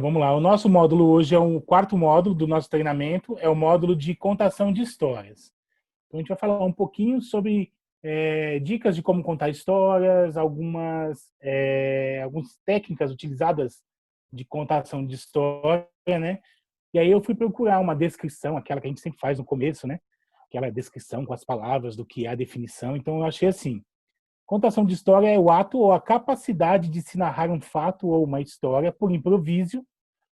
vamos lá. O nosso módulo hoje é o quarto módulo do nosso treinamento, é o módulo de contação de histórias. Então, a gente vai falar um pouquinho sobre dicas de como contar histórias, algumas técnicas utilizadas de contação de história, né? E aí eu fui procurar uma descrição, aquela que a gente sempre faz no começo, né? Aquela descrição com as palavras do que é a definição. Então, eu achei assim: contação de história é o ato ou a capacidade de se narrar um fato ou uma história por improviso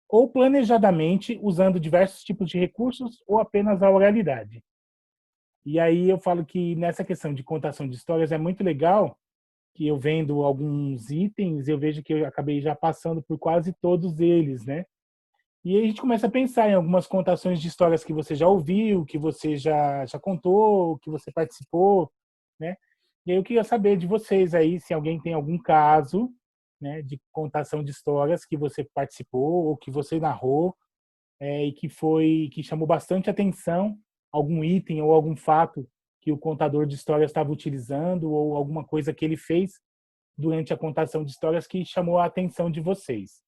ou planejadamente usando diversos tipos de recursos ou apenas a oralidade. E aí eu falo que nessa questão de contação de histórias é muito legal que eu vendo alguns itens, eu vejo que eu acabei já passando por quase todos eles, né? E aí a gente começa a pensar em algumas contações de histórias que você já ouviu, que você já contou, que você participou, né? E aí eu queria saber de vocês aí, se alguém tem algum caso, né, de contação de histórias que você participou ou que você narrou, e que chamou bastante atenção, algum item ou algum fato que o contador de histórias estava utilizando ou alguma coisa que ele fez durante a contação de histórias que chamou a atenção de vocês.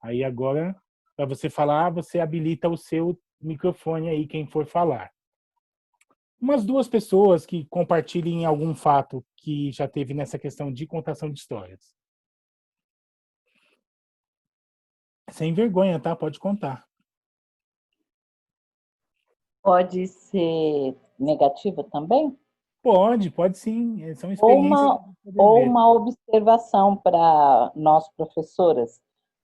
Aí agora, para você falar, você habilita o seu microfone aí, quem for falar. Umas duas pessoas que compartilhem algum fato que já teve nessa questão de contação de histórias. Sem vergonha, tá? Pode contar. Pode ser negativa também? Pode sim. São Ou experiências uma, para poder ou ver. uma observação para nós professoras.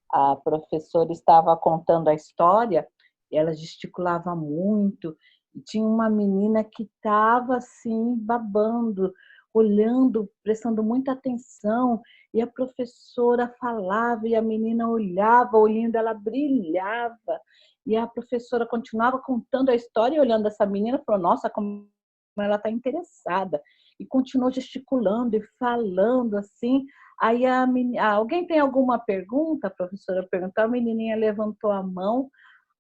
A professora estava contando a história, ela gesticulava muito, e tinha uma menina que estava assim, babando, olhando, prestando muita atenção, e a professora falava, e a menina olhava, o olhinho dela brilhava, e a professora continuava contando a história e olhando essa menina, falou, nossa, como ela está interessada. E continuou gesticulando e falando assim. Aí alguém tem alguma pergunta? A professora perguntou, a menininha levantou a mão,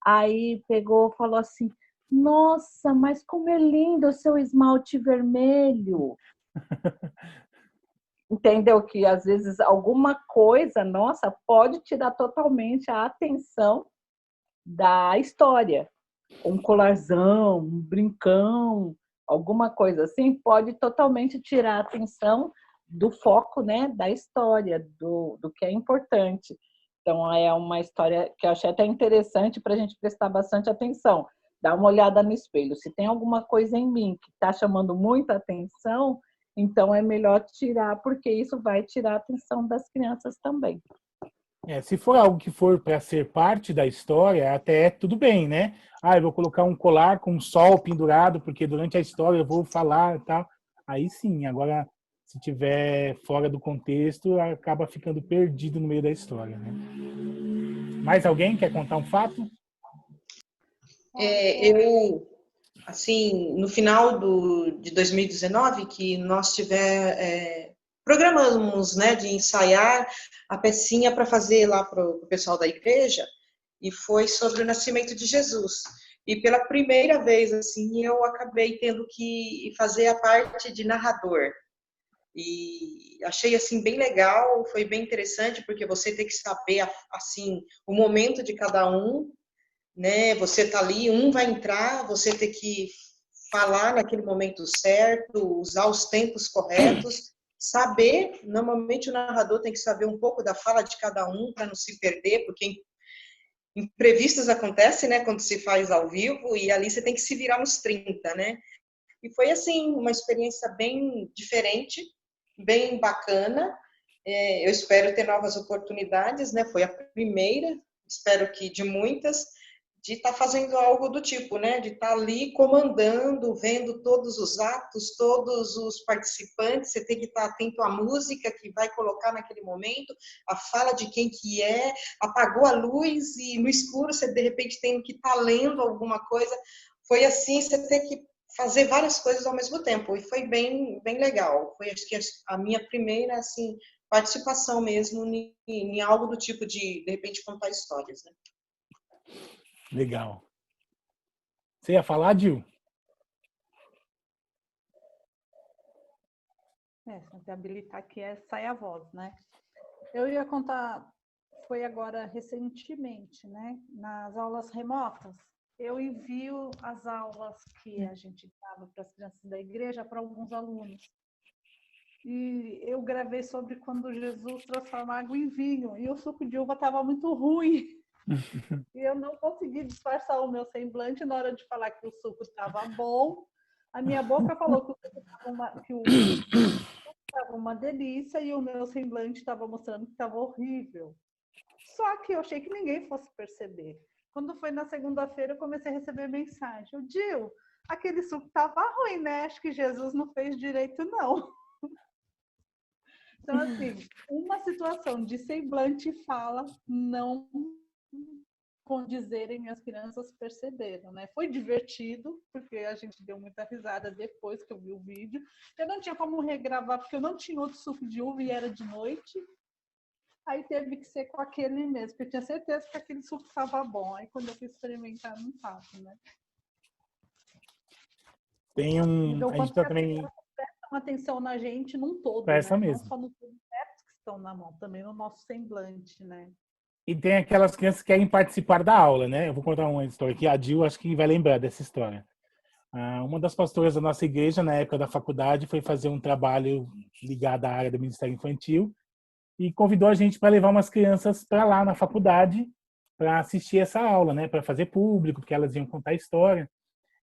aí pegou e falou assim, nossa, mas como é lindo o seu esmalte vermelho. Entendeu? Que às vezes alguma coisa, nossa, pode tirar totalmente a atenção da história. Um colarzão, um brincão, alguma coisa assim, pode totalmente tirar a atenção do foco, né, da história, do que é importante. Então, é uma história que eu achei até interessante para a gente prestar bastante atenção. Dá uma olhada no espelho. Se tem alguma coisa em mim que está chamando muita atenção, então é melhor tirar, porque isso vai tirar a atenção das crianças também. Se for algo que for para ser parte da história, até tudo bem, né? Ah, eu vou colocar um colar com um sol pendurado, porque durante a história eu vou falar e tal. Aí sim, agora, se tiver fora do contexto, acaba ficando perdido no meio da história, né? Mais alguém quer contar um fato? Eu, assim, no final de 2019, que nós programamos, né, de ensaiar a pecinha para fazer lá para o pessoal da igreja, e foi sobre o nascimento de Jesus. E pela primeira vez, assim, eu acabei tendo que fazer a parte de narrador. E achei, assim, bem legal, foi bem interessante, porque você tem que saber, assim, o momento de cada um, né? Você tá ali, um vai entrar, você tem que falar naquele momento certo, usar os tempos corretos, saber, normalmente o narrador tem que saber um pouco da fala de cada um para não se perder, porque imprevistos acontecem, né, quando se faz ao vivo, e ali você tem que se virar nos 30, né? E foi, assim, uma experiência bem diferente, bem bacana. Eu espero ter novas oportunidades, né? Foi a primeira, espero que de muitas, de estar fazendo algo do tipo, né? De estar ali comandando, vendo todos os atos, todos os participantes, você tem que estar atento à música que vai colocar naquele momento, a fala de quem que é, apagou a luz e no escuro você de repente tem que estar lendo alguma coisa. Foi assim, você tem que fazer várias coisas ao mesmo tempo, e foi bem, bem legal. Foi, acho que, a minha primeira, assim, participação mesmo em algo do tipo de repente, contar histórias, né? Legal. Você ia falar, Dil? Se habilitar aqui sai a voz, né? Eu ia contar, foi agora recentemente, né? Nas aulas remotas, eu envio as aulas que a gente dava para as crianças da igreja para alguns alunos. E eu gravei sobre quando Jesus transforma água em vinho. E o suco de uva estava muito ruim. E eu não consegui disfarçar o meu semblante na hora de falar que o suco estava bom. A minha boca falou que o suco estava uma delícia e o meu semblante estava mostrando que estava horrível. Só que eu achei que ninguém fosse perceber. Quando foi na segunda-feira, eu comecei a receber mensagem. O Gil, aquele suco estava ruim, né? Acho que Jesus não fez direito, não. Então, assim, uma situação de semblante e fala não condizerem, as crianças perceberam, né? Foi divertido, porque a gente deu muita risada depois que eu vi o vídeo. Eu não tinha como regravar, porque eu não tinha outro suco de uva e era de noite. Aí teve que ser com aquele mesmo, porque eu tinha certeza que aquele suco estava bom. Aí quando eu fui experimentar, não estava, né? Então, A gente tá também prestam atenção na gente num todo, presta né? mesmo. Não só nos objetos que estão na mão, também no nosso semblante, né? E tem aquelas crianças que querem participar da aula, né? Eu vou contar uma história aqui. A Dil acho que vai lembrar dessa história. Uma das pastoras da nossa igreja, na época da faculdade, foi fazer um trabalho ligado à área do Ministério Infantil e convidou a gente para levar umas crianças para lá na faculdade para assistir essa aula, né? Para fazer público, porque elas iam contar história.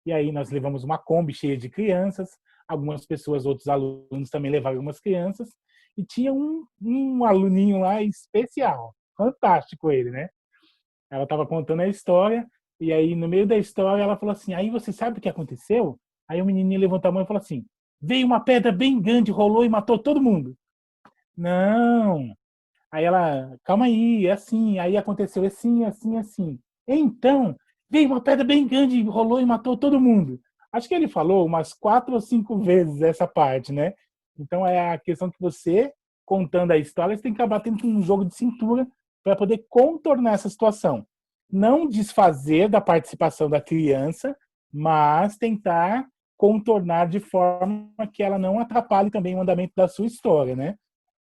E aí nós levamos uma Kombi cheia de crianças, algumas pessoas, outros alunos também levaram algumas crianças, e tinha um aluninho lá especial, fantástico ele, né? Ela estava contando a história, e aí no meio da história ela falou assim, aí você sabe o que aconteceu? Aí o menininho levantou a mão e falou assim, veio uma pedra bem grande, rolou e matou todo mundo. Não. Aí ela, calma aí, é assim, aí aconteceu assim, assim, assim. Então, veio uma pedra bem grande, rolou e matou todo mundo. Acho que ele falou umas 4 ou 5 vezes essa parte, né? Então é a questão que você, contando a história, você tem que acabar tendo um jogo de cintura para poder contornar essa situação. Não desfazer da participação da criança, mas tentar contornar de forma que ela não atrapalhe também o andamento da sua história, né?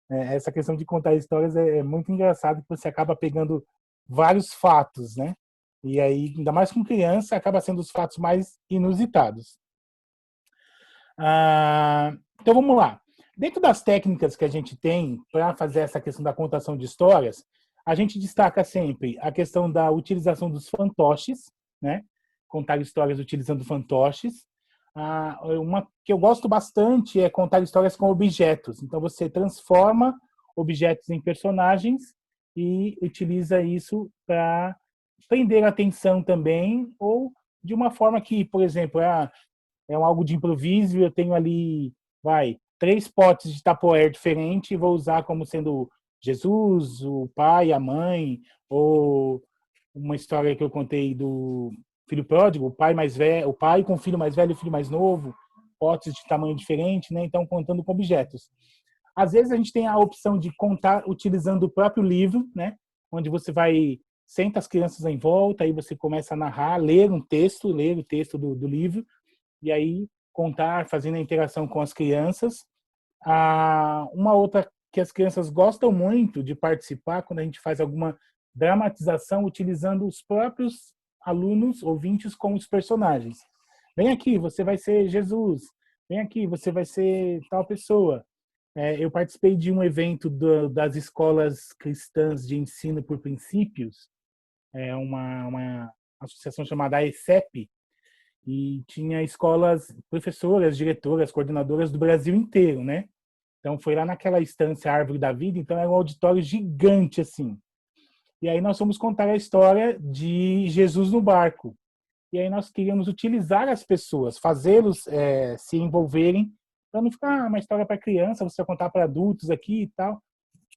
Essa questão de contar histórias é muito engraçado, que você acaba pegando vários fatos, né? E aí, ainda mais com criança, acaba sendo os fatos mais inusitados. Então, vamos lá. Dentro das técnicas que a gente tem para fazer essa questão da contação de histórias, a gente destaca sempre a questão da utilização dos fantoches, né? Contar histórias utilizando fantoches. Uma que eu gosto bastante é contar histórias com objetos. Então, você transforma objetos em personagens e utiliza isso para prender a atenção também, ou de uma forma que, por exemplo, algo de improviso, eu tenho ali, 3 potes de Tupperware diferentes e vou usar como sendo Jesus, o pai, a mãe, ou uma história que eu contei do filho pródigo, o pai mais velho, o pai com o filho mais velho e o filho mais novo, potes de tamanho diferente, né? Então contando com objetos. Às vezes a gente tem a opção de contar utilizando o próprio livro, né? Onde você senta as crianças em volta, aí você começa a narrar, ler o texto do livro, e aí contar, fazendo a interação com as crianças. Uma outra que as crianças gostam muito de participar, quando a gente faz alguma dramatização, utilizando os próprios alunos, ouvintes, como os personagens. Vem aqui, você vai ser Jesus. Vem aqui, você vai ser tal pessoa. Eu participei de um evento das escolas cristãs de ensino por princípios, uma associação chamada AECEP, e tinha escolas, professoras, diretoras, coordenadoras do Brasil inteiro, né? Então foi lá naquela estância Árvore da Vida, então era um auditório gigante assim. E aí nós fomos contar a história de Jesus no barco. E aí nós queríamos utilizar as pessoas, fazê-los se envolverem, para não ficar uma história para criança, você vai contar para adultos aqui e tal.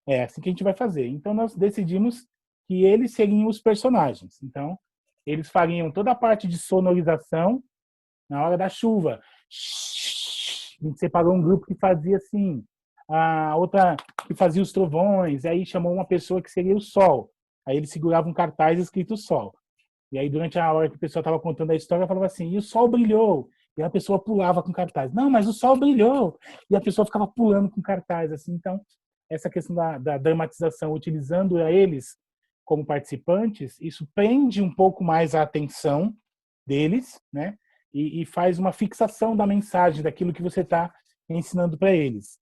É assim que a gente vai fazer. Então nós decidimos que eles seriam os personagens. Então eles fariam toda a parte de sonorização na hora da chuva. A gente separou um grupo que fazia assim, a outra que fazia os trovões, aí chamou uma pessoa que seria o sol. Aí ele segurava um cartaz escrito sol. E aí durante a hora que o pessoal estava contando a história, falava assim, e o sol brilhou. E a pessoa pulava com cartaz. Não, mas o sol brilhou. E a pessoa ficava pulando com cartaz. Assim. Então, essa questão da dramatização, utilizando eles como participantes, isso prende um pouco mais a atenção deles, né? E faz uma fixação da mensagem, daquilo que você está ensinando para eles.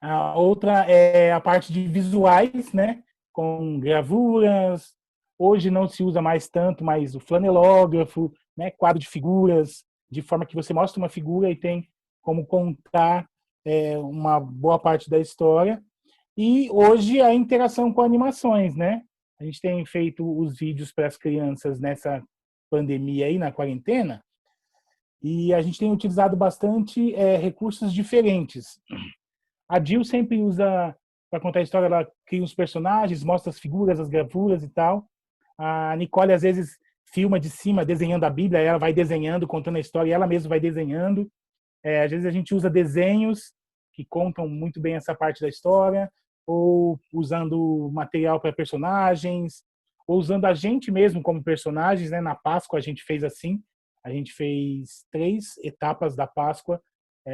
A outra é a parte de visuais, né? Com gravuras. Hoje não se usa mais tanto, mas o flanelógrafo, né? Quadro de figuras, de forma que você mostra uma figura e tem como contar uma boa parte da história. E hoje a interação com animações, né? A gente tem feito os vídeos para as crianças nessa pandemia aí, na quarentena, e a gente tem utilizado bastante recursos diferentes. A Jill sempre usa, para contar a história, ela cria os personagens, mostra as figuras, as gravuras e tal. A Nicole, às vezes, filma de cima, desenhando a Bíblia, ela vai desenhando, contando a história, e ela mesma vai desenhando. Às vezes a gente usa desenhos que contam muito bem essa parte da história, ou usando material para personagens, ou usando a gente mesmo como personagens, né? Na Páscoa a gente fez assim, a gente fez 3 etapas da Páscoa,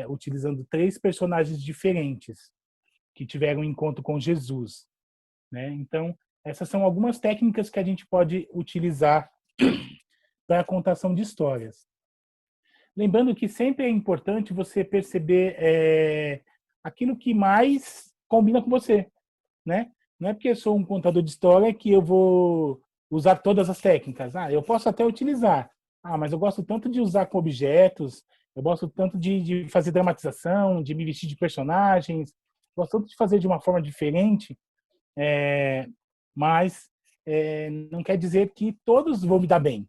utilizando 3 personagens diferentes que tiveram um encontro com Jesus, né? Então, essas são algumas técnicas que a gente pode utilizar para a contação de histórias. Lembrando que sempre é importante você perceber aquilo que mais combina com você, né? Não é porque eu sou um contador de história que eu vou usar todas as técnicas. Eu posso até utilizar. Mas eu gosto tanto de usar com objetos, eu gosto tanto de fazer dramatização, de me vestir de personagens, gosto tanto de fazer de uma forma diferente, mas não quer dizer que todos vão me dar bem,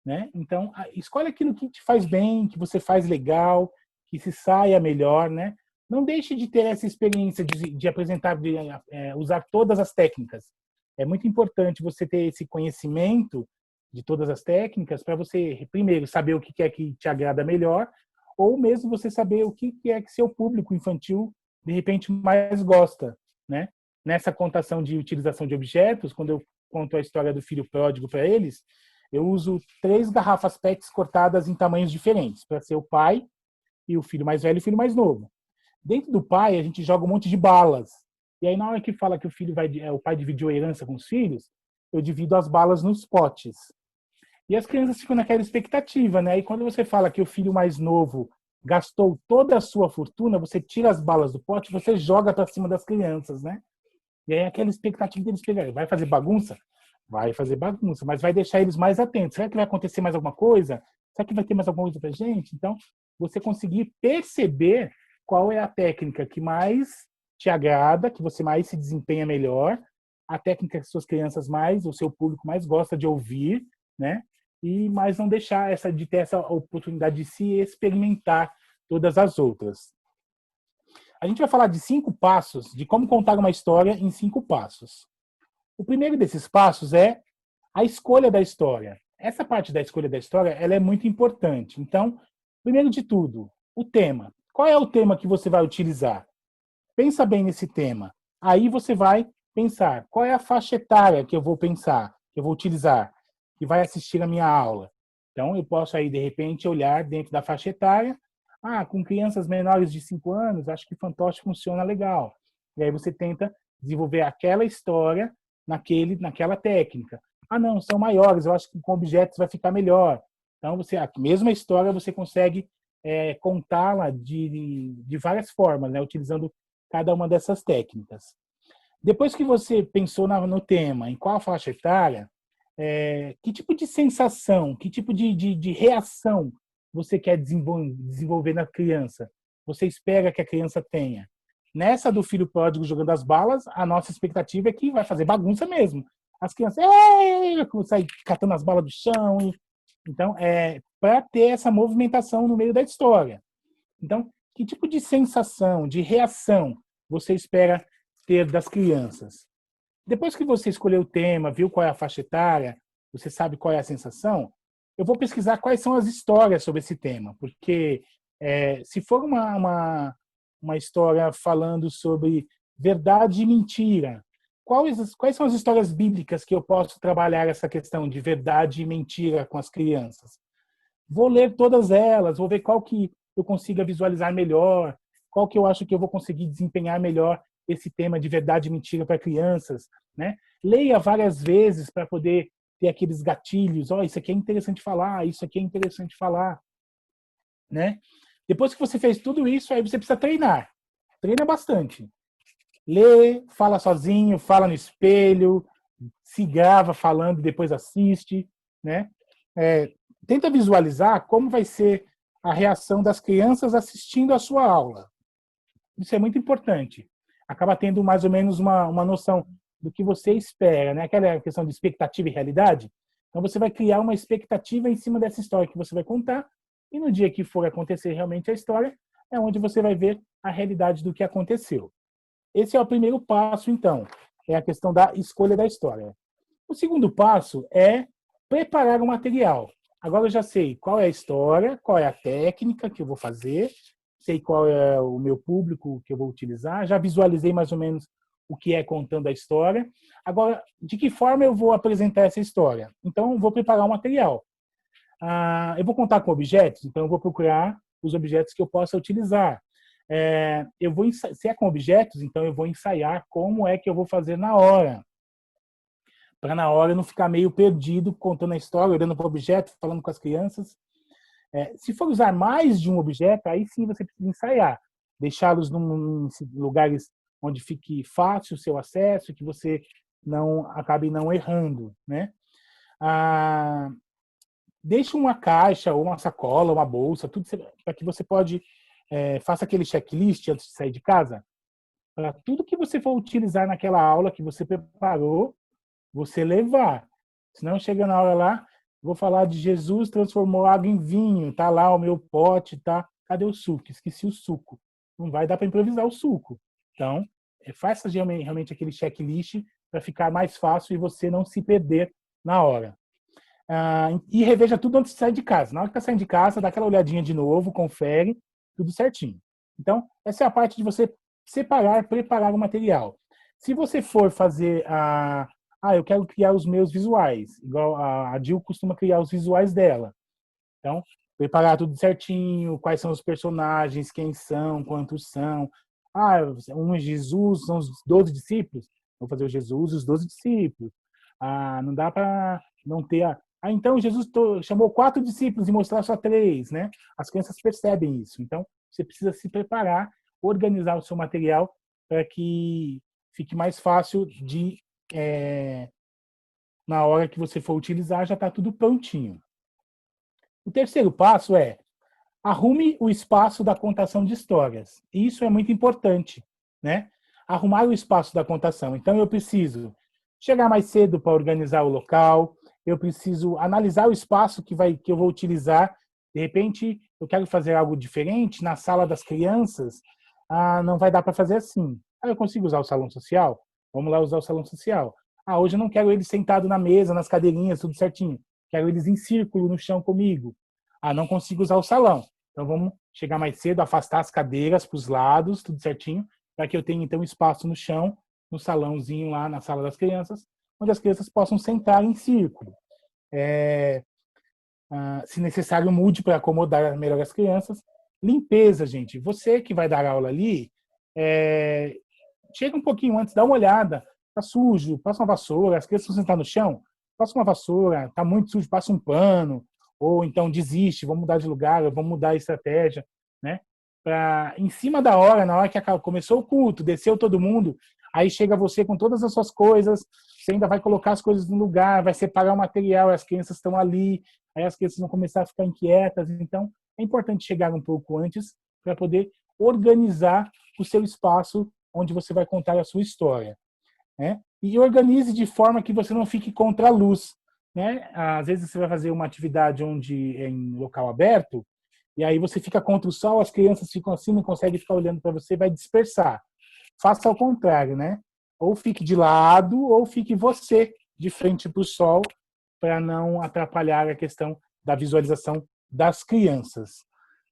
né? Então, escolhe aquilo que te faz bem, que você faz legal, que se saia melhor, né? Não deixe de ter essa experiência de apresentar, de usar todas as técnicas. É muito importante você ter esse conhecimento de todas as técnicas para você, primeiro, saber o que é que te agrada melhor, ou mesmo você saber o que é que seu público infantil, de repente, mais gosta, né? Nessa contação de utilização de objetos, quando eu conto a história do filho pródigo para eles, eu uso 3 garrafas PETs cortadas em tamanhos diferentes, para ser o pai e o filho mais velho e o filho mais novo. Dentro do pai, a gente joga um monte de balas. E aí, na hora que fala que o pai dividiu a herança com os filhos, eu divido as balas nos potes. E as crianças ficam naquela expectativa, né? E quando você fala que o filho mais novo gastou toda a sua fortuna, você tira as balas do pote e você joga para cima das crianças, né? E aí aquela expectativa deles pegarem. Vai fazer bagunça? Vai fazer bagunça, mas vai deixar eles mais atentos. Será que vai acontecer mais alguma coisa? Será que vai ter mais alguma coisa pra gente? Então, você conseguir perceber qual é a técnica que mais te agrada, que você mais se desempenha melhor, a técnica que suas crianças mais, o seu público mais gosta de ouvir, né? E mais não deixar de ter essa oportunidade de se experimentar todas as outras. A gente vai falar de 5 passos, de como contar uma história em 5 passos. O primeiro desses passos é a escolha da história. Essa parte da escolha da história, ela é muito importante. Então, primeiro de tudo, o tema. Qual é o tema que você vai utilizar? Pensa bem nesse tema. Aí você vai pensar, qual é a faixa etária que eu vou pensar, que eu vou utilizar, que vai assistir a minha aula. Então, eu posso aí, de repente, olhar dentro da faixa etária. Com crianças menores de 5 anos, acho que fantoche funciona legal. E aí você tenta desenvolver aquela história naquela técnica. Não, são maiores, eu acho que com objetos vai ficar melhor. Então, a mesma história você consegue contá-la de várias formas, né, utilizando cada uma dessas técnicas. Depois que você pensou no tema, em qual faixa etária, que tipo de sensação, que tipo de reação você quer desenvolver na criança? Você espera que a criança tenha? Nessa do filho pródigo jogando as balas, a nossa expectativa é que vai fazer bagunça mesmo. As crianças vão sair catando as balas do chão. Então, para ter essa movimentação no meio da história. Então, que tipo de sensação, de reação você espera ter das crianças? Depois que você escolheu o tema, viu qual é a faixa etária, você sabe qual é a sensação, eu vou pesquisar quais são as histórias sobre esse tema, porque se for uma história falando sobre verdade e mentira, quais são as histórias bíblicas que eu posso trabalhar essa questão de verdade e mentira com as crianças? Vou ler todas elas, vou ver qual que eu consiga visualizar melhor, qual que eu acho que eu vou conseguir desempenhar melhor esse tema de verdade e mentira para crianças, né? Leia várias vezes para poder ter aqueles gatilhos. Isso aqui é interessante falar, isso aqui é interessante falar, né? Depois que você fez tudo isso, aí você precisa treinar. Treina bastante. Lê, fala sozinho, fala no espelho, se grava falando, depois assiste, né? Tenta visualizar como vai ser a reação das crianças assistindo a sua aula. Isso é muito importante. Acaba tendo mais ou menos uma noção do que você espera, né? Aquela questão de expectativa e realidade. Então você vai criar uma expectativa em cima dessa história que você vai contar, e no dia que for acontecer realmente a história, é onde você vai ver a realidade do que aconteceu. Esse é o primeiro passo, então, é a questão da escolha da história. O segundo passo é preparar o material. Agora eu já sei qual é a história, qual é a técnica que eu vou fazer, sei qual é o meu público que eu vou utilizar, já visualizei mais ou menos o que é contando a história. Agora, de que forma eu vou apresentar essa história? Então, eu vou preparar o material. Eu vou contar com objetos, então eu vou procurar os objetos que eu possa utilizar. Se é com objetos, então eu vou ensaiar como é que eu vou fazer na hora. Para na hora eu não ficar meio perdido contando a história, olhando para o objeto, falando com as crianças. Se for usar mais de um objeto, aí sim você precisa ensaiar. Deixá-los em lugares onde fique fácil o seu acesso, que você não acabe não errando, né? Deixe uma caixa, ou uma sacola, uma bolsa, tudo para que você faça aquele checklist antes de sair de casa, para tudo que você for utilizar naquela aula que você preparou, você levar. Senão chega na hora lá, vou falar de Jesus transformou água em vinho, tá lá o meu pote, tá? Cadê o suco? Esqueci o suco. Não vai dar para improvisar o suco. Então, faça realmente aquele checklist para ficar mais fácil e você não se perder na hora. E reveja tudo antes de sair de casa. Na hora que está saindo de casa, dá aquela olhadinha de novo, confere, tudo certinho. Então, essa é a parte de você separar, preparar o material. Se você for fazer eu quero criar os meus visuais, igual a Jill costuma criar os visuais dela. Então, preparar tudo certinho, quais são os personagens, quem são, quantos são. Um é Jesus, são os 12 discípulos. Vou fazer o Jesus e os 12 discípulos. Não dá para não ter então Jesus chamou 4 discípulos e mostrar só 3, né? As crianças percebem isso. Então, você precisa se preparar, organizar o seu material para que fique mais fácil na hora que você for utilizar, já está tudo prontinho. O terceiro passo é arrume o espaço da contação de histórias. Isso é muito importante, né? Arrumar o espaço da contação. Então, eu preciso chegar mais cedo para organizar o local, eu preciso analisar o espaço que eu vou utilizar. De repente, eu quero fazer algo diferente na sala das crianças. Não vai dar para fazer assim. Eu consigo usar o salão social? Vamos lá usar o salão social. Hoje eu não quero eles sentados na mesa, nas cadeirinhas, tudo certinho. Quero eles em círculo no chão comigo. Não consigo usar o salão. Então vamos chegar mais cedo, afastar as cadeiras para os lados, tudo certinho, para que eu tenha então espaço no chão, no salãozinho lá na sala das crianças, onde as crianças possam sentar em círculo. Se necessário, mude para acomodar melhor as crianças. Limpeza, gente. Você que vai dar aula ali, chega um pouquinho antes, dá uma olhada. Tá sujo, passa uma vassoura. As crianças vão sentar no chão, passa uma vassoura. Tá muito sujo, passa um pano. Ou então desiste, vamos mudar de lugar, vamos mudar a estratégia, né? Em cima da hora, na hora que começou o culto, desceu todo mundo, aí chega você com todas as suas coisas, você ainda vai colocar as coisas no lugar, vai separar o material, as crianças estão ali, aí as crianças vão começar a ficar inquietas. Então, é importante chegar um pouco antes para poder organizar o seu espaço onde você vai contar a sua história, né? E organize de forma que você não fique contra a luz, né? Às vezes você vai fazer uma atividade onde é em local aberto, e aí você fica contra o sol, as crianças ficam assim, não conseguem ficar olhando para você, vai dispersar. Faça ao contrário, né? Ou fique de lado, ou fique você de frente para o sol, para não atrapalhar a questão da visualização das crianças,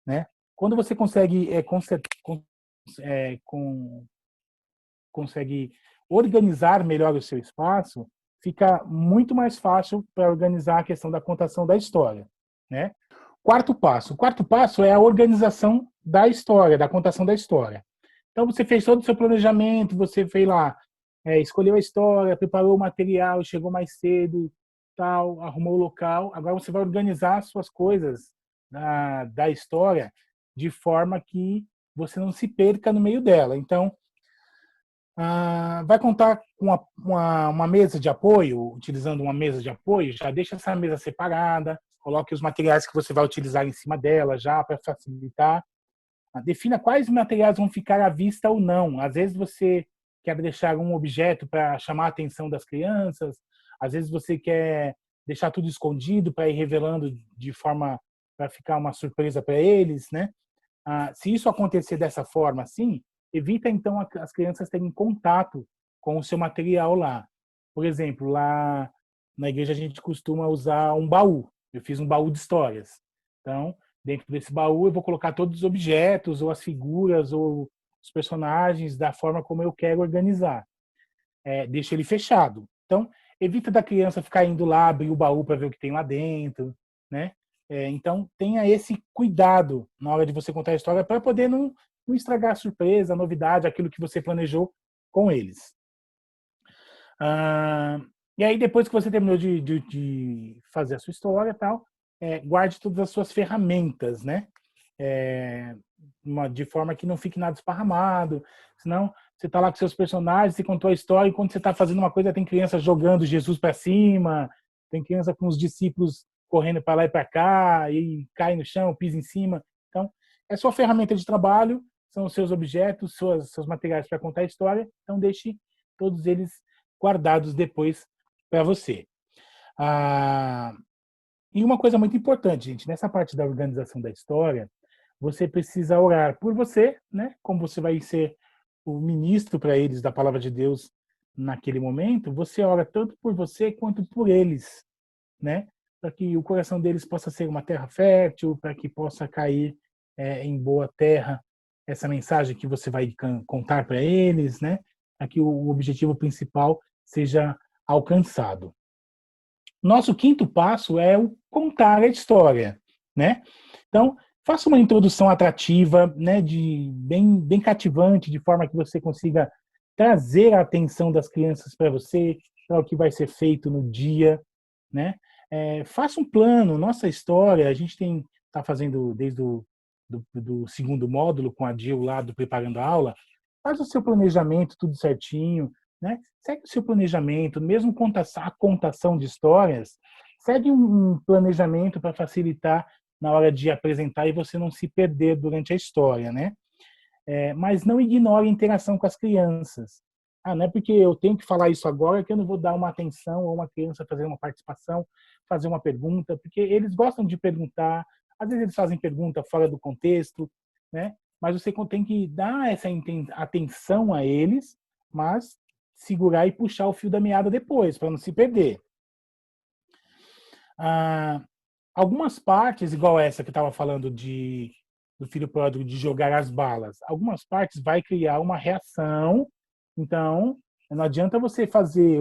né? Quando você consegue consegue organizar melhor o seu espaço, fica muito mais fácil para organizar a questão da contação da história, né? Quarto passo. O quarto passo é a organização da história, da contação da história. Então, você fez todo o seu planejamento, você fez lá, escolheu a história, preparou o material, chegou mais cedo, tal, arrumou o local. Agora você vai organizar as suas coisas da história de forma que você não se perca no meio dela. Então, vai contar com uma mesa de apoio, utilizando uma mesa de apoio, já deixa essa mesa separada, coloque os materiais que você vai utilizar em cima dela já para facilitar. Defina quais materiais vão ficar à vista ou não. Às vezes você quer deixar um objeto para chamar a atenção das crianças, às vezes você quer deixar tudo escondido para ir revelando de forma para ficar uma surpresa para eles, né? Se isso acontecer dessa forma, assim, evita então as crianças terem contato com o seu material lá. Por exemplo, lá na igreja a gente costuma usar um baú. Eu fiz um baú de histórias. Então, dentro desse baú eu vou colocar todos os objetos ou as figuras ou os personagens da forma como eu quero organizar. Deixo ele fechado. Então, evita da criança ficar indo lá abrir o baú para ver o que tem lá dentro, né? Então, tenha esse cuidado na hora de você contar a história para poder não estragar a surpresa, a novidade, aquilo que você planejou com eles. E aí, depois que você terminou de fazer a sua história, tal, guarde todas as suas ferramentas, né? De forma que não fique nada esparramado. Senão, você está lá com seus personagens, você contou a história, e quando você está fazendo uma coisa, tem criança jogando Jesus para cima, tem criança com os discípulos correndo para lá e para cá, e cai no chão, pisa em cima. Então, é sua ferramenta de trabalho, são os seus objetos, seus materiais para contar a história, então deixe todos eles guardados depois para você. E uma coisa muito importante, gente, nessa parte da organização da história, você precisa orar por você, né? Como você vai ser o ministro para eles da palavra de Deus naquele momento, você ora tanto por você quanto por eles, né? Para que o coração deles possa ser uma terra fértil, para que possa cair em boa terra essa mensagem que você vai contar para eles, né? Para que o objetivo principal seja alcançado. Nosso quinto passo é o contar a história, né? Então, faça uma introdução atrativa, né, bem cativante, de forma que você consiga trazer a atenção das crianças para você, para o que vai ser feito no dia, né? Faça um plano. Nossa história, a gente está fazendo desde do segundo módulo com a Jill lá do Preparando a Aula. Faz o seu planejamento tudo certinho, né? Segue o seu planejamento, mesmo a contação de histórias, segue um planejamento para facilitar na hora de apresentar e você não se perder durante a história, né? Mas não ignore a interação com as crianças. Não é porque eu tenho que falar isso agora que eu não vou dar uma atenção a uma criança fazer uma participação, fazer uma pergunta, porque eles gostam de perguntar, às vezes eles fazem pergunta fora do contexto, né? Mas você tem que dar essa atenção a eles, mas segurar e puxar o fio da meada depois, para não se perder. Algumas partes, igual essa que eu estava falando do filho pródigo de jogar as balas, algumas partes vai criar uma reação. Então, não adianta você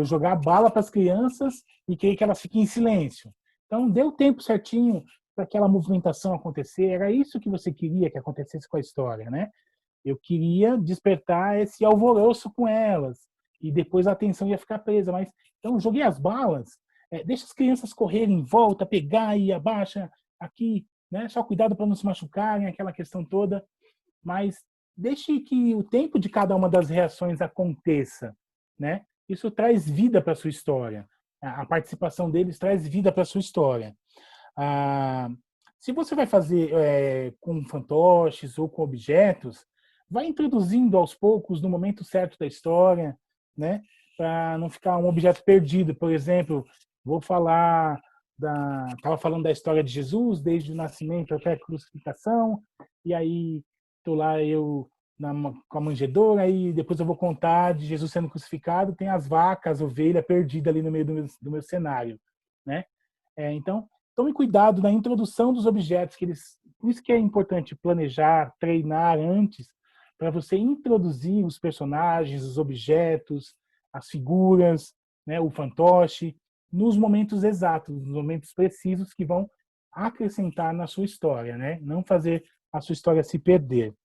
jogar bala para as crianças e querer que elas fiquem em silêncio. Então, dê o tempo certinho para aquela movimentação acontecer. Era isso que você queria que acontecesse com a história, né? Eu queria despertar esse alvoroço com elas e depois a atenção ia ficar presa. Mas então, joguei as balas, deixa as crianças correrem em volta, pegar e abaixa aqui, né? Só cuidado para não se machucarem, aquela questão toda. Mas deixe que o tempo de cada uma das reações aconteça, né? Isso traz vida para a sua história. A participação deles traz vida para a sua história. Se você vai fazer com fantoches ou com objetos, vai introduzindo aos poucos no momento certo da história, né? Para não ficar um objeto perdido. Por exemplo, estava falando da história de Jesus, desde o nascimento até a crucificação, e aí estou lá com a manjedoura, e depois eu vou contar de Jesus sendo crucificado, tem as vacas, a ovelha perdida ali no meio do meu cenário, né? Então, tome cuidado na introdução dos objetos, por isso que é importante planejar, treinar antes, para você introduzir os personagens, os objetos, as figuras, né, o fantoche, nos momentos exatos, nos momentos precisos que vão acrescentar na sua história, né? Não fazer a sua história se perder.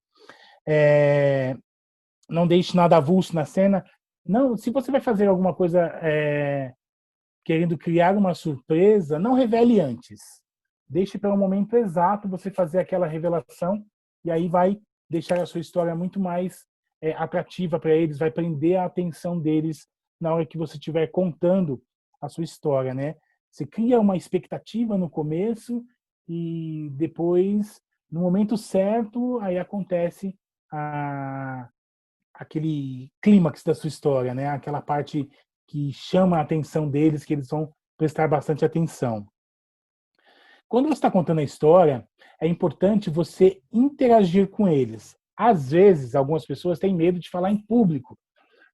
Não deixe nada avulso na cena. Não, se você vai fazer alguma coisa querendo criar uma surpresa, não revele antes. Deixe para o momento exato você fazer aquela revelação e aí vai deixar a sua história muito mais atrativa para eles, vai prender a atenção deles na hora que você estiver contando a sua história, né? Você cria uma expectativa no começo e depois, no momento certo, aí acontece aquele clímax da sua história, né? Aquela parte que chama a atenção deles, que eles vão prestar bastante atenção. Quando você está contando a história, é importante você interagir com eles. Às vezes, algumas pessoas têm medo de falar em público,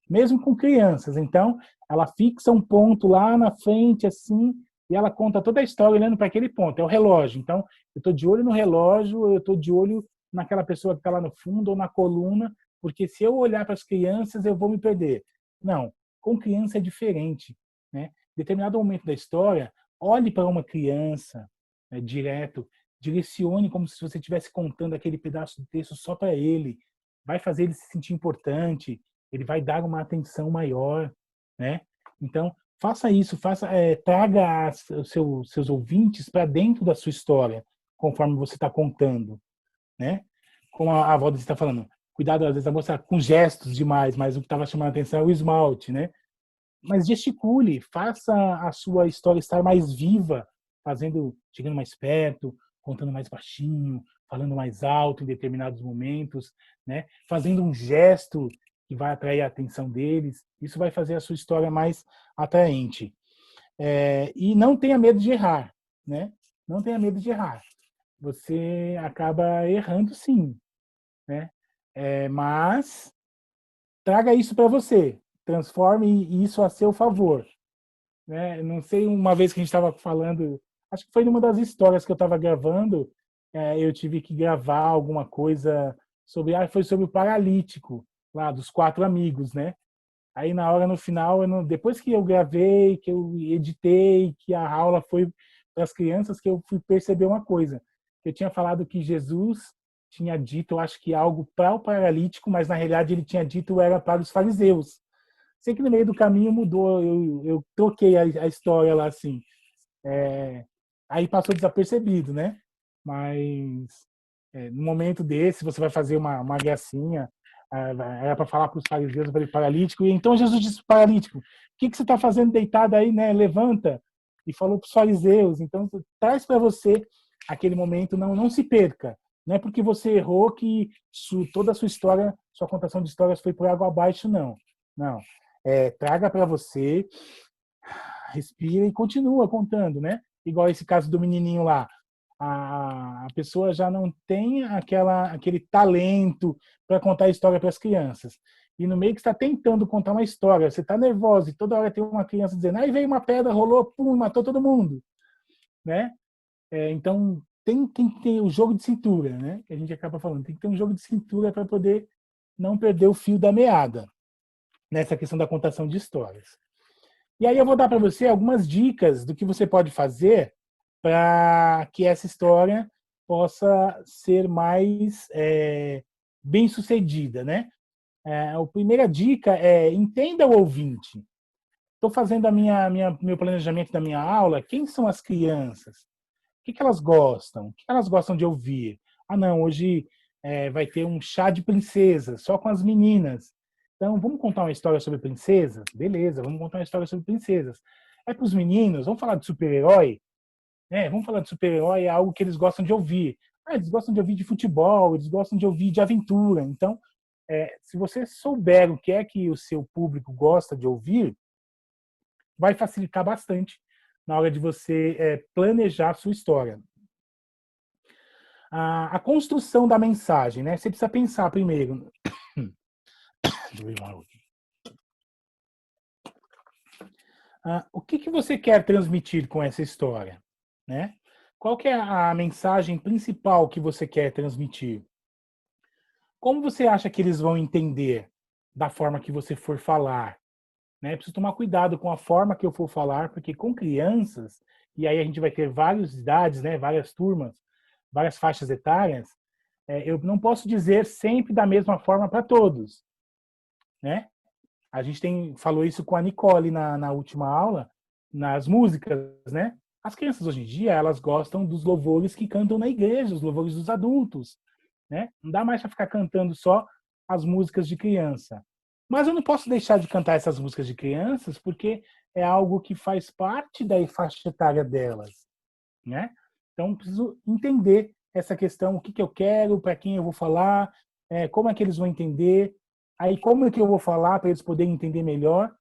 mesmo com crianças. Então, ela fixa um ponto lá na frente, assim, e ela conta toda a história olhando para aquele ponto. É o relógio. Então, eu estou de olho no relógio, eu estou de olho naquela pessoa que está lá no fundo ou na coluna, porque se eu olhar para as crianças, eu vou me perder. Não, com criança é diferente, né? Em determinado momento da história, olhe para uma criança, né, direto, direcione como se você estivesse contando aquele pedaço de texto só para ele. Vai fazer ele se sentir importante, ele vai dar uma atenção maior, né? Então, faça isso, traga os seus ouvintes para dentro da sua história, conforme você está contando, né? Como a avó está falando, cuidado, às vezes a moça com gestos demais, mas o que estava chamando a atenção é o esmalte, né? Mas gesticule, faça a sua história estar mais viva, chegando mais perto, contando mais baixinho, falando mais alto em determinados momentos, né? Fazendo um gesto que vai atrair a atenção deles. Isso vai fazer a sua história mais atraente. E não tenha medo de errar, né? Não tenha medo de errar. Você acaba errando, sim, né? Mas traga isso para você. Transforme isso a seu favor, né? Não sei, uma vez que a gente estava falando, acho que foi numa das histórias que eu estava gravando, eu tive que gravar alguma coisa foi sobre o paralítico, lá dos 4 amigos, né? Aí na hora, no final, depois que eu gravei, que eu editei, que a aula foi para as crianças, que eu fui perceber uma coisa. Eu tinha falado que Jesus tinha dito, eu acho que algo para o paralítico, mas na realidade ele tinha dito era para os fariseus. Sei que no meio do caminho mudou, eu troquei a história lá assim. Aí passou desapercebido, né? Mas no momento desse, você vai fazer uma gracinha, era para falar para os fariseus, para o paralítico, e então Jesus disse para o paralítico: o que você está fazendo deitado aí, né? Levanta. E falou para os fariseus. Então, traz para você aquele momento, não se perca. Não é porque você errou que toda a sua história, sua contação de histórias foi por água abaixo, não. Não. Traga para você, respira e continua contando, né? Igual esse caso do menininho lá. A pessoa já não tem aquele talento para contar a história para as crianças. E no meio que está tentando contar uma história, você está nervoso e toda hora tem uma criança dizendo: aí veio uma pedra, rolou, pum, matou todo mundo, né? Então tem que ter o jogo de cintura, né? Que a gente acaba falando, tem que ter um jogo de cintura para poder não perder o fio da meada nessa questão da contação de histórias. E aí eu vou dar para você algumas dicas do que você pode fazer para que essa história possa ser mais bem sucedida, né? A primeira dica é: entenda o ouvinte. Estou fazendo meu planejamento da minha aula. Quem são as crianças? O que elas gostam? O que elas gostam de ouvir? Ah, não, hoje vai ter um chá de princesas, só com as meninas. Então, vamos contar uma história sobre princesas? Beleza, vamos contar uma história sobre princesas. É para os meninos, vamos falar de super-herói? Vamos falar de super-herói, é algo que eles gostam de ouvir. Eles gostam de ouvir de futebol, eles gostam de ouvir de aventura. Então, se você souber o que é que o seu público gosta de ouvir, vai facilitar bastante na hora de você planejar a sua história. A construção da mensagem, né? Você precisa pensar primeiro. O que você quer transmitir com essa história, né? Qual que é a mensagem principal que você quer transmitir? Como você acha que eles vão entender da forma que você for falar? Né? Preciso tomar cuidado com a forma que eu for falar, porque com crianças, e aí a gente vai ter várias idades, né? Várias turmas, várias faixas etárias, eu não posso dizer sempre da mesma forma para todos, né? A gente falou isso com a Nicole na última aula, nas músicas, né? As crianças hoje em dia, elas gostam dos louvores que cantam na igreja, os louvores dos adultos, né? Não dá mais para ficar cantando só as músicas de criança. Mas eu não posso deixar de cantar essas músicas de crianças porque é algo que faz parte da faixa etária delas, né? Então, preciso entender essa questão, o que, que eu quero, para quem eu vou falar, como é que eles vão entender, aí como é que eu vou falar para eles poderem entender melhor.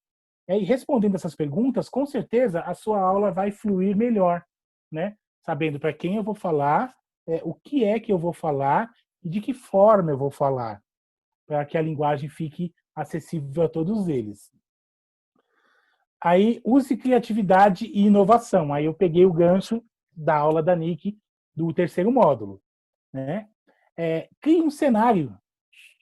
E respondendo essas perguntas, com certeza a sua aula vai fluir melhor, né? Sabendo para quem eu vou falar, o que é que eu vou falar e de que forma eu vou falar, para que a linguagem fique acessível a todos eles. Aí, use criatividade e inovação. Aí eu peguei o gancho da aula da Nick do terceiro módulo, né? Crie um cenário.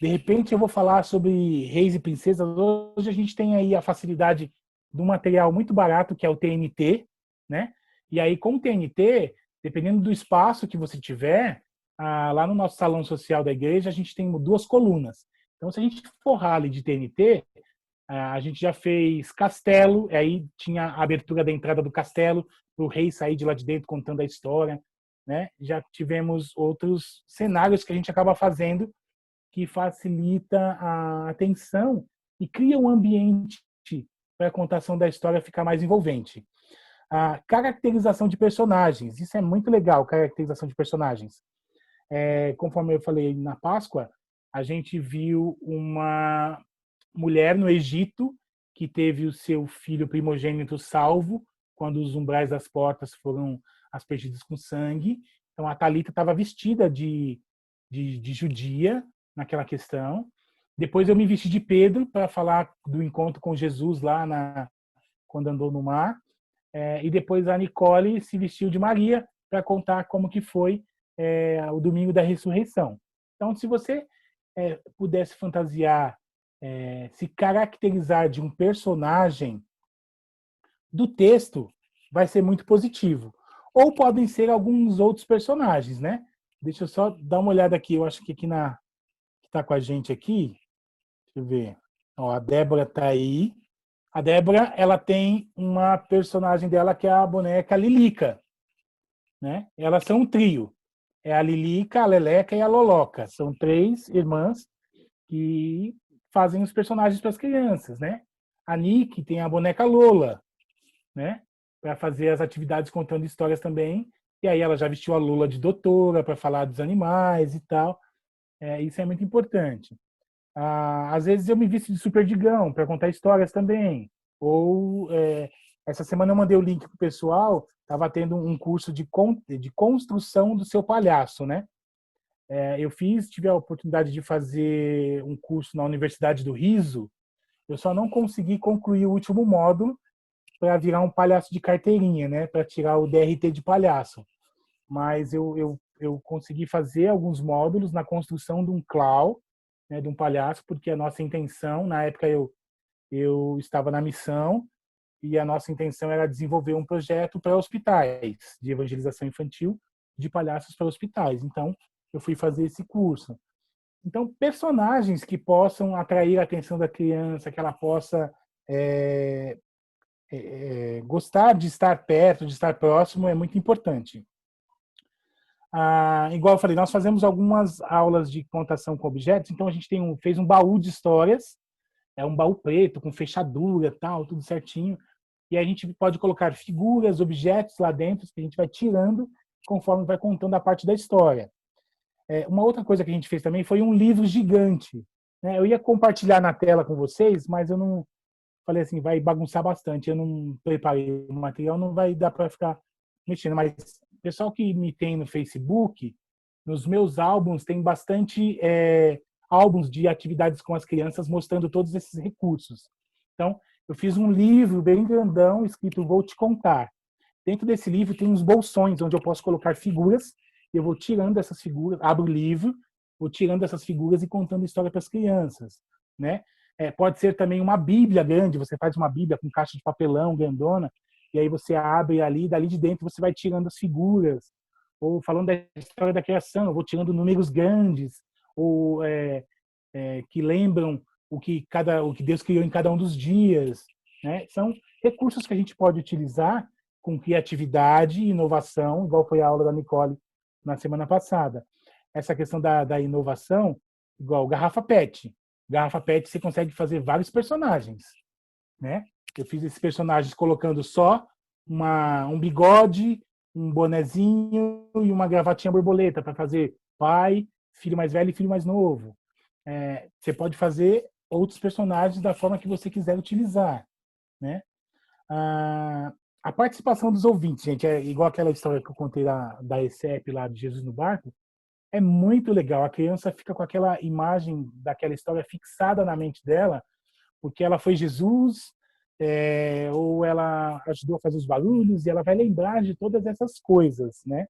De repente eu vou falar sobre reis e princesas. Hoje a gente tem aí a facilidade de um material muito barato que é o TNT, né? E aí com o TNT, dependendo do espaço que você tiver, lá no nosso salão social da igreja a gente tem 2 colunas. Então se a gente forrar ali de TNT, a gente já fez castelo, aí tinha a abertura da entrada do castelo para o rei sair de lá de dentro contando a história, né? Já tivemos outros cenários que a gente acaba fazendo que facilita a atenção e cria um ambiente para a contação da história ficar mais envolvente. A caracterização de personagens, isso é muito legal, caracterização de personagens. Conforme eu falei na Páscoa, a gente viu uma mulher no Egito que teve o seu filho primogênito salvo quando os umbrais das portas foram aspergidos com sangue. Então a Talita estava vestida de judia naquela questão. Depois eu me vesti de Pedro para falar do encontro com Jesus lá quando andou no mar. E depois a Nicole se vestiu de Maria para contar como que foi o domingo da ressurreição. Então, se você pudesse fantasiar, se caracterizar de um personagem do texto, vai ser muito positivo. Ou podem ser alguns outros personagens, né? Deixa eu só dar uma olhada aqui. Eu acho que aqui que está com a gente aqui, deixa eu ver. Ó, a Débora está aí. A Débora, ela tem uma personagem dela que é a boneca Lilica, né? Elas são um trio. É a Lilica, a Leleca e a Loloca. São 3 irmãs que fazem os personagens para as crianças, né? A Nick tem a boneca Lola, né? Para fazer as atividades contando histórias também. E aí ela já vestiu a Lola de doutora para falar dos animais e tal. Isso é muito importante. Às vezes eu me visto de super digão para contar histórias também. Ou essa semana eu mandei o link para o pessoal, estava tendo um curso de construção do seu palhaço, né? Eu tive a oportunidade de fazer um curso na Universidade do Riso, eu só não consegui concluir o último módulo para virar um palhaço de carteirinha, né? Para tirar o DRT de palhaço. Mas eu consegui fazer alguns módulos na construção de um clown, né, de um palhaço, porque a nossa intenção, na época eu estava na missão, e a nossa intenção era desenvolver um projeto para hospitais, de evangelização infantil, de palhaços para hospitais. Então, eu fui fazer esse curso. Então, personagens que possam atrair a atenção da criança, que ela possa gostar de estar perto, de estar próximo, é muito importante. Igual eu falei, nós fazemos algumas aulas de contação com objetos, então a gente fez um baú de histórias, um baú preto, com fechadura, tal, tudo certinho, e a gente pode colocar figuras, objetos lá dentro, que a gente vai tirando conforme vai contando a parte da história. Uma outra coisa que a gente fez também foi um livro gigante, né? Eu ia compartilhar na tela com vocês, mas eu não falei assim, vai bagunçar bastante, eu não preparei o material, não vai dar para ficar mexendo, mas o pessoal que me tem no Facebook, nos meus álbuns, tem bastante álbuns de atividades com as crianças mostrando todos esses recursos. Então, eu fiz um livro bem grandão escrito Vou Te Contar. Dentro desse livro tem uns bolsões onde eu posso colocar figuras, eu vou tirando essas figuras, abro o livro, vou tirando essas figuras e contando história para as crianças, né? Pode ser também uma bíblia grande, você faz uma bíblia com caixa de papelão grandona, e aí você abre ali, dali de dentro você vai tirando as figuras, ou falando da história da criação, eu vou tirando números grandes, ou que lembram o que Deus criou em cada um dos dias, né? São recursos que a gente pode utilizar com criatividade e inovação, igual foi a aula da Nicole na semana passada. Essa questão da inovação, igual Garrafa PET. Garrafa PET você consegue fazer vários personagens, né? Eu fiz esses personagens colocando só um bigode, um bonezinho e uma gravatinha borboleta para fazer pai, filho mais velho e filho mais novo. Você pode fazer outros personagens da forma que você quiser utilizar, né? A participação dos ouvintes, gente, é igual aquela história que eu contei da ECEP lá de Jesus no Barco, é muito legal. A criança fica com aquela imagem daquela história fixada na mente dela, porque ela foi Jesus, ou ela ajudou a fazer os barulhos, e ela vai lembrar de todas essas coisas, né?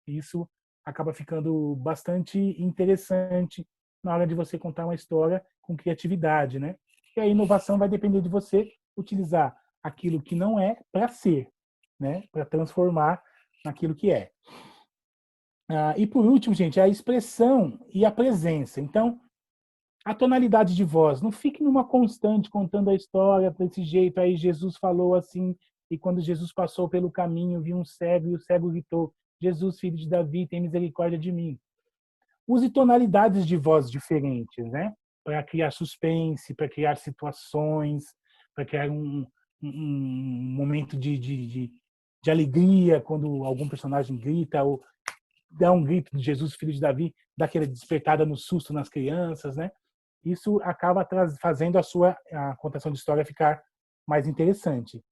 Isso acaba ficando bastante interessante na hora de você contar uma história com criatividade, né? E a inovação vai depender de você utilizar aquilo que não é para ser, né? Para transformar naquilo que é. E por último, gente, a expressão e a presença. Então, a tonalidade de voz. Não fique numa constante contando a história desse jeito. Aí Jesus falou assim, e quando Jesus passou pelo caminho, viu um cego, e o cego gritou: Jesus, filho de Davi, tem misericórdia de mim. Use tonalidades de voz diferentes, né? Para criar suspense, para criar situações, para criar um momento de alegria quando algum personagem grita, ou dá um grito de Jesus, filho de Davi, dá aquela despertada no susto nas crianças, né? Isso acaba fazendo a contação de história ficar mais interessante.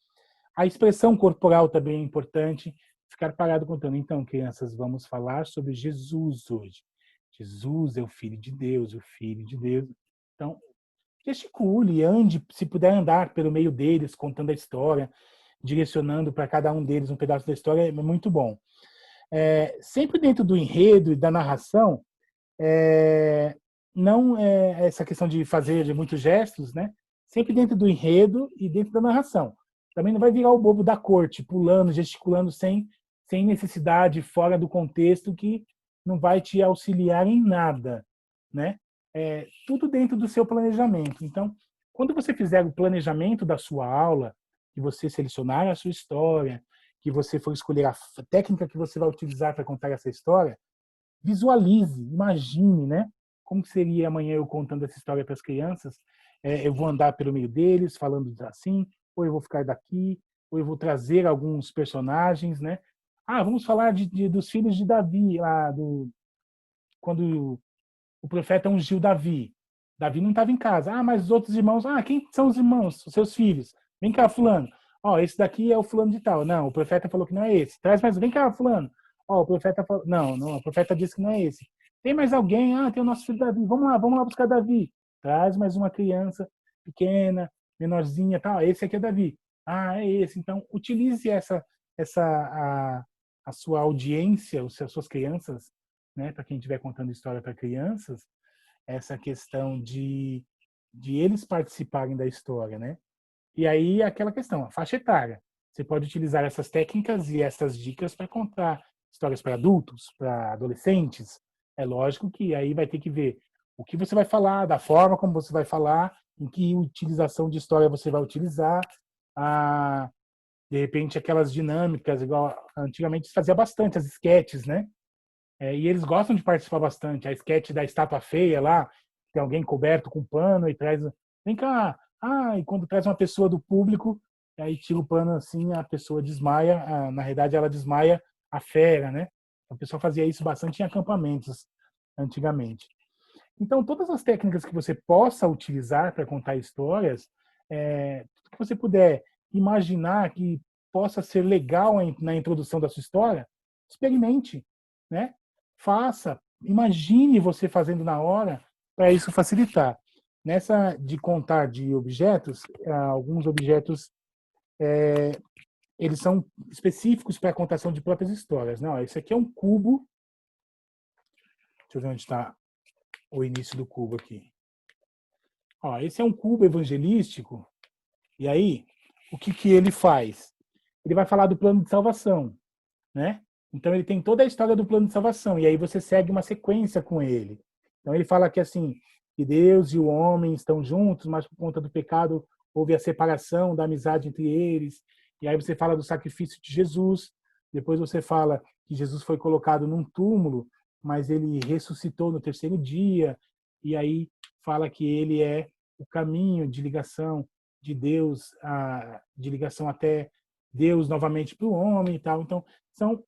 A expressão corporal também é importante, ficar parado contando. Então, crianças, vamos falar sobre Jesus hoje. Jesus é o Filho de Deus, o Filho de Deus. Então, gesticule, ande, se puder andar pelo meio deles, contando a história, direcionando para cada um deles um pedaço da história, é muito bom. Sempre dentro do enredo e da narração, não é essa questão de fazer muitos gestos, né? Sempre dentro do enredo e dentro da narração. Também não vai virar o bobo da corte, pulando, gesticulando sem necessidade, fora do contexto, que não vai te auxiliar em nada, né? Tudo dentro do seu planejamento. Então, quando você fizer o planejamento da sua aula, que você selecionar a sua história, que você for escolher a técnica que você vai utilizar para contar essa história, visualize, imagine, né? Como seria amanhã eu contando essa história para as crianças? Eu vou andar pelo meio deles, falando assim, ou eu vou ficar daqui, ou eu vou trazer alguns personagens, né? Vamos falar dos filhos de Davi, quando o profeta ungiu Davi. Davi não estava em casa. Mas os outros irmãos, quem são os irmãos? Os seus filhos. Vem cá, fulano. Esse daqui é o fulano de tal. Não, o profeta falou que não é esse. Traz mais, vem cá, fulano. O profeta falou, não, o profeta disse que não é esse. Tem mais alguém? Tem o nosso filho Davi. Vamos lá buscar Davi. Traz mais uma criança pequena, menorzinha, tal. Esse aqui é Davi. É esse. Então, utilize a sua audiência, as suas crianças, né, para quem estiver contando história para crianças, essa questão de eles participarem da história, né? E aí aquela questão, a faixa etária. Você pode utilizar essas técnicas e essas dicas para contar histórias para adultos, para adolescentes. É lógico que aí vai ter que ver o que você vai falar, da forma como você vai falar, em que utilização de história você vai utilizar, de repente aquelas dinâmicas, igual antigamente se fazia bastante as esquetes, né? E eles gostam de participar bastante. A esquete da estátua feia lá, tem alguém coberto com pano e traz, vem cá, e quando traz uma pessoa do público, aí tira o pano assim, a pessoa desmaia, na realidade ela desmaia a fera, né? O pessoal fazia isso bastante em acampamentos antigamente. Então, todas as técnicas que você possa utilizar para contar histórias, tudo que você puder imaginar que possa ser legal na introdução da sua história, experimente, né? Faça, imagine você fazendo na hora para isso facilitar. Nessa de contar de objetos, alguns objetos eles são específicos para a contação de próprias histórias. Não, esse aqui é um cubo. Deixa eu ver onde está o início do cubo aqui. Esse é um cubo evangelístico. E aí, o que ele faz? Ele vai falar do plano de salvação, né? Então ele tem toda a história do plano de salvação e aí você segue uma sequência com ele. Então ele fala que assim, que Deus e o homem estão juntos, mas por conta do pecado houve a separação da amizade entre eles. E aí você fala do sacrifício de Jesus, depois você fala que Jesus foi colocado num túmulo, mas ele ressuscitou no terceiro dia, e aí fala que ele é o caminho de ligação de Deus, de ligação até Deus novamente para o homem e tal. Então, são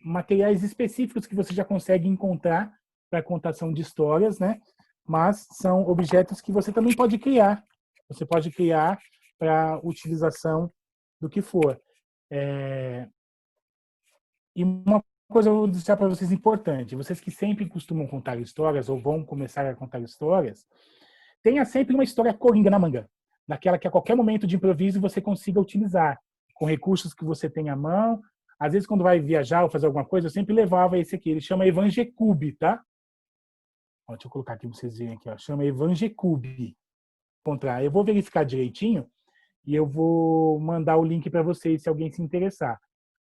materiais específicos que você já consegue encontrar para contação de histórias, né? Mas são objetos que você também pode criar. Você pode criar para utilização do que for. E uma coisa eu vou deixar para vocês importante: vocês que sempre costumam contar histórias ou vão começar a contar histórias, tenha sempre uma história coringa na manga, daquela que a qualquer momento de improviso você consiga utilizar, com recursos que você tem à mão. Às vezes, quando vai viajar ou fazer alguma coisa, eu sempre levava esse aqui. Ele chama Evangecube, tá? Ó, deixa eu colocar aqui para vocês verem aqui. Ó. Chama Evangecube. Eu vou verificar direitinho e eu vou mandar o link para vocês se alguém se interessar.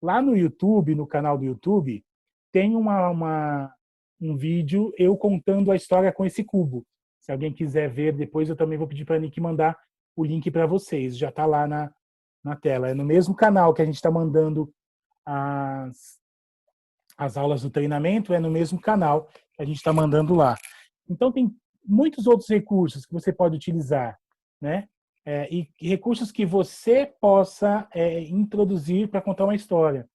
Lá no YouTube, no canal do YouTube, tem um vídeo eu contando a história com esse cubo. Se alguém quiser ver depois, eu também vou pedir para a Nick mandar o link para vocês. Já está lá na tela. É no mesmo canal que a gente está mandando as aulas do treinamento, é no mesmo canal que a gente está mandando lá. Então, tem muitos outros recursos que você pode utilizar, né? E recursos que você possa introduzir para contar uma história.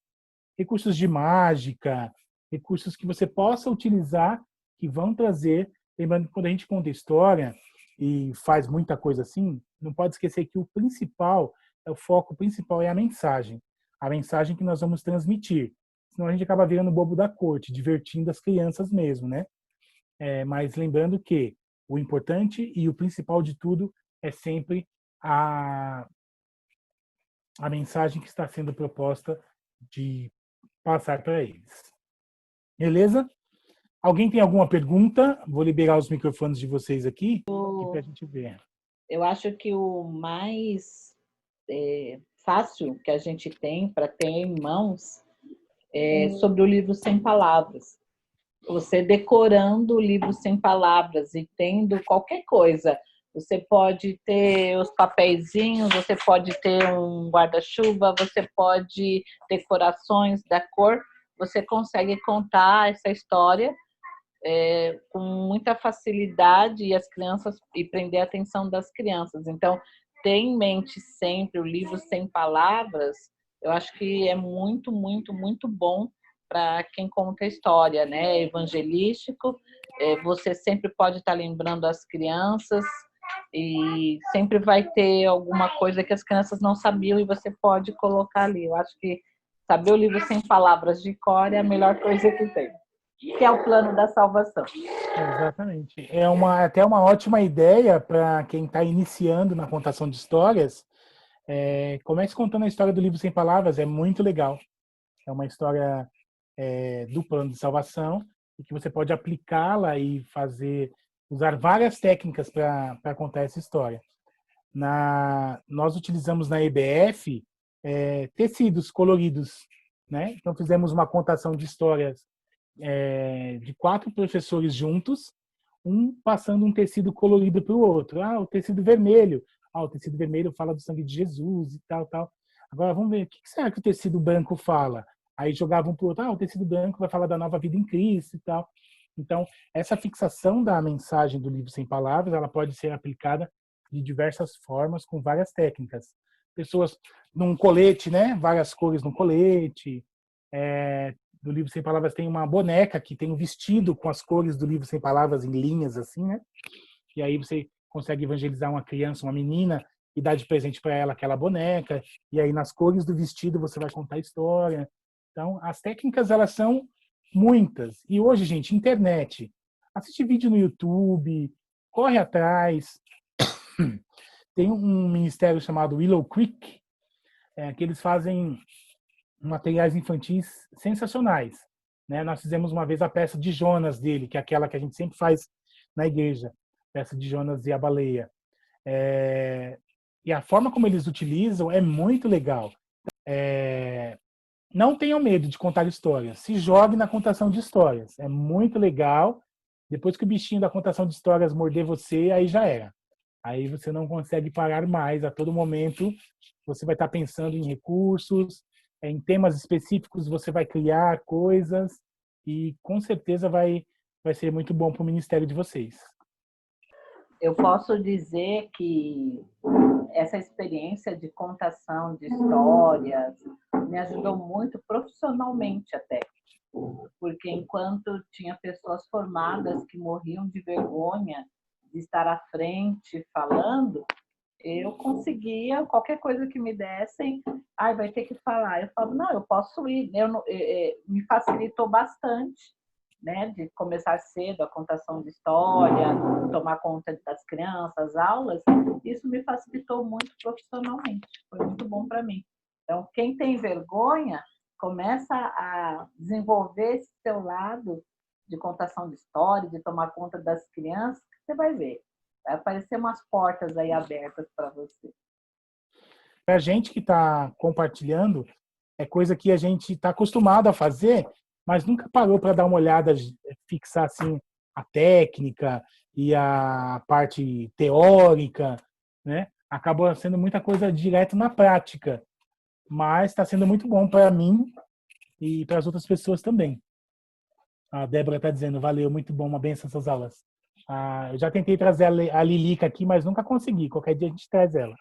Recursos de mágica, recursos que você possa utilizar, que vão trazer. Lembrando que quando a gente conta história e faz muita coisa assim, não pode esquecer que o foco principal é a mensagem que nós vamos transmitir. Senão a gente acaba virando bobo da corte, divertindo as crianças mesmo, né? Mas lembrando que o importante e o principal de tudo é sempre a mensagem que está sendo proposta de passar para eles. Beleza? Alguém tem alguma pergunta? Vou liberar os microfones de vocês aqui para a gente ver. Eu acho que o mais fácil que a gente tem para ter em mãos é sobre o livro Sem Palavras. Você decorando o livro Sem Palavras e tendo qualquer coisa. Você pode ter os papeizinhos, você pode ter um guarda-chuva, você pode ter corações da cor. Você consegue contar essa história com muita facilidade e prender a atenção das crianças. Então, ter em mente sempre o livro Sem Palavras, eu acho que é muito, muito, muito bom para quem conta a história, né? É evangelístico, você sempre pode estar lembrando as crianças e sempre vai ter alguma coisa que as crianças não sabiam e você pode colocar ali. Eu acho que saber o livro Sem Palavras de cor é a melhor coisa que tem, que é o plano da salvação. Exatamente. Até uma ótima ideia para quem está iniciando na contação de histórias. Comece contando a história do livro Sem Palavras, é muito legal. É uma história do plano de salvação e que você pode aplicá-la e usar várias técnicas para contar essa história. Nós utilizamos na EBF tecidos coloridos, né? Então fizemos uma contação de histórias de 4 professores juntos, um passando um tecido colorido para o outro. O tecido vermelho. O tecido vermelho fala do sangue de Jesus e tal, tal. Agora vamos ver, o que será que o tecido branco fala? Aí jogavam para o outro, o tecido branco vai falar da nova vida em Cristo e tal. Então, essa fixação da mensagem do livro Sem Palavras, ela pode ser aplicada de diversas formas, com várias técnicas. Pessoas num colete, né? Várias cores no colete. Do livro Sem Palavras tem uma boneca que tem um vestido com as cores do livro Sem Palavras em linhas, assim, né? E aí você consegue evangelizar uma criança, uma menina, e dar de presente para ela aquela boneca. E aí nas cores do vestido você vai contar a história. Então, as técnicas, elas são muitas. E hoje, gente, internet. Assiste vídeo no YouTube, corre atrás. Tem um ministério chamado Willow Creek, que eles fazem materiais infantis sensacionais. Né? Nós fizemos uma vez a peça de Jonas dele, que é aquela que a gente sempre faz na igreja. Peça de Jonas e a Baleia. E a forma como eles utilizam é muito legal. Não tenham medo de contar histórias. Se jogue na contação de histórias. É muito legal Depois que o bichinho da contação de histórias morder você, aí já era. Aí você não consegue parar mais. A todo momento você vai estar pensando em recursos, em temas específicos, você vai criar coisas e com certeza vai ser muito bom para o ministério de vocês. Eu posso dizer que essa experiência de contação de histórias me ajudou muito profissionalmente até. Porque enquanto tinha pessoas formadas que morriam de vergonha de estar à frente falando, eu conseguia, qualquer coisa que me dessem, vai ter que falar. Eu falo, não, eu posso ir. Me facilitou bastante, né, de começar cedo a contação de história, tomar conta das crianças, aulas. Isso me facilitou muito profissionalmente. Foi muito bom para mim. Então, quem tem vergonha, começa a desenvolver esse seu lado de contação de história, de tomar conta das crianças, que você vai ver. Vai aparecer umas portas aí abertas para você. Para a gente que está compartilhando, é coisa que a gente está acostumado a fazer, mas nunca parou para dar uma olhada, fixar assim a técnica e a parte teórica, né? Acabou sendo muita coisa direto na prática, mas está sendo muito bom para mim e para as outras pessoas também. A Débora está dizendo, valeu, muito bom, uma benção essas aulas. Eu já tentei trazer a Lilica aqui, mas nunca consegui. Qualquer dia a gente traz ela.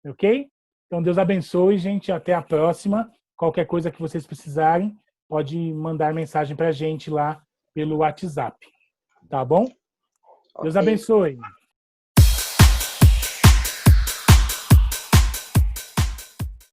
Ok? Então, Deus abençoe, gente. Até a próxima. Qualquer coisa que vocês precisarem, pode mandar mensagem para a gente lá pelo WhatsApp. Tá bom? Deus abençoe.